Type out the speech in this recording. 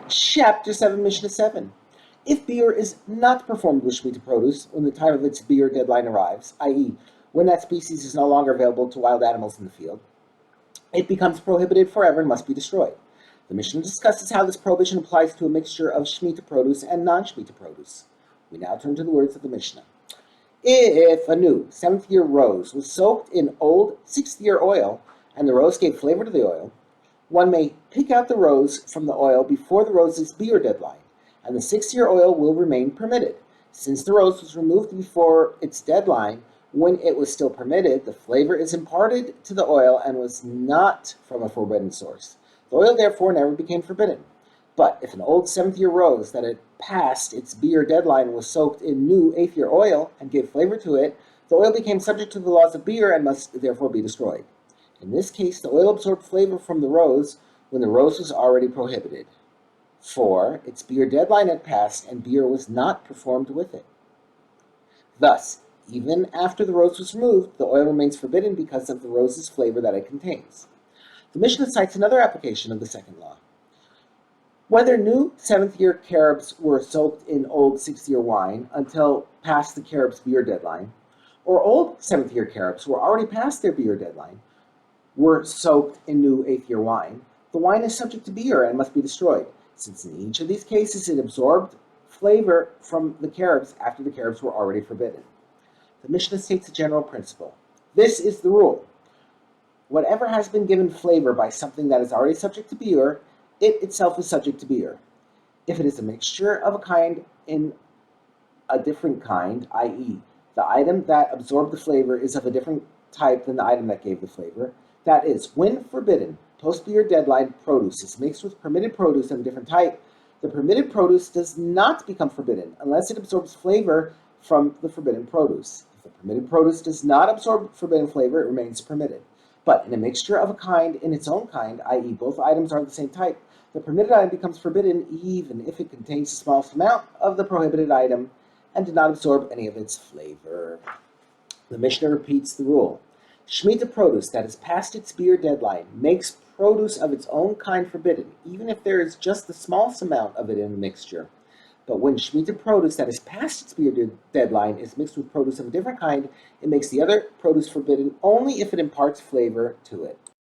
Chapter 7, Mishnah 7. If beer is not performed with Shemitah produce when the time of its beer deadline arrives, i.e., when that species is no longer available to wild animals in the field, it becomes prohibited forever and must be destroyed. The Mishnah discusses how this prohibition applies to a mixture of Shemitah produce and non-Shemitah produce. We now turn to the words of the Mishnah. If a new 7th-year rose was soaked in old 6th-year oil, and the rose gave flavor to the oil, one may pick out the rose from the oil before the rose's beer deadline, and the 6th-year oil will remain permitted. Since the rose was removed before its deadline, when it was still permitted, the flavor is imparted to the oil and was not from a forbidden source. The oil therefore never became forbidden. But if an old 7th-year rose that had passed its beer deadline was soaked in new 8th-year oil and gave flavor to it, the oil became subject to the laws of beer and must therefore be destroyed. In this case, the oil absorbed flavor from the rose when the rose was already prohibited, for its beer deadline had passed and beer was not performed with it. Thus, even after the rose was removed, the oil remains forbidden because of the rose's flavor that it contains. The Mishnah cites another application of the second law. Whether new 7th-year carobs were soaked in old 6th-year wine until past the carob's beer deadline, or old 7th-year carobs who were already past their beer deadline, were soaked in new 8th-year wine, the wine is subject to beer and must be destroyed, since in each of these cases it absorbed flavor from the carobs after the carobs were already forbidden. The Mishnah states a general principle. This is the rule. Whatever has been given flavor by something that is already subject to beer, it itself is subject to beer. If it is a mixture of a kind in a different kind, i.e., the item that absorbed the flavor is of a different type than the item that gave the flavor, that is, when forbidden, post-beer deadline produce is mixed with permitted produce of a different type, the permitted produce does not become forbidden unless it absorbs flavor from the forbidden produce. If the permitted produce does not absorb forbidden flavor, it remains permitted. But in a mixture of a kind in its own kind, i.e., both items are the same type, the permitted item becomes forbidden even if it contains the smallest amount of the prohibited item and did not absorb any of its flavor. The Mishnah repeats the rule. Shemitah produce that has passed its beer deadline makes produce of its own kind forbidden, even if there is just the smallest amount of it in the mixture. But when Shemitah produce that has passed its beer deadline is mixed with produce of a different kind, it makes the other produce forbidden only if it imparts flavor to it.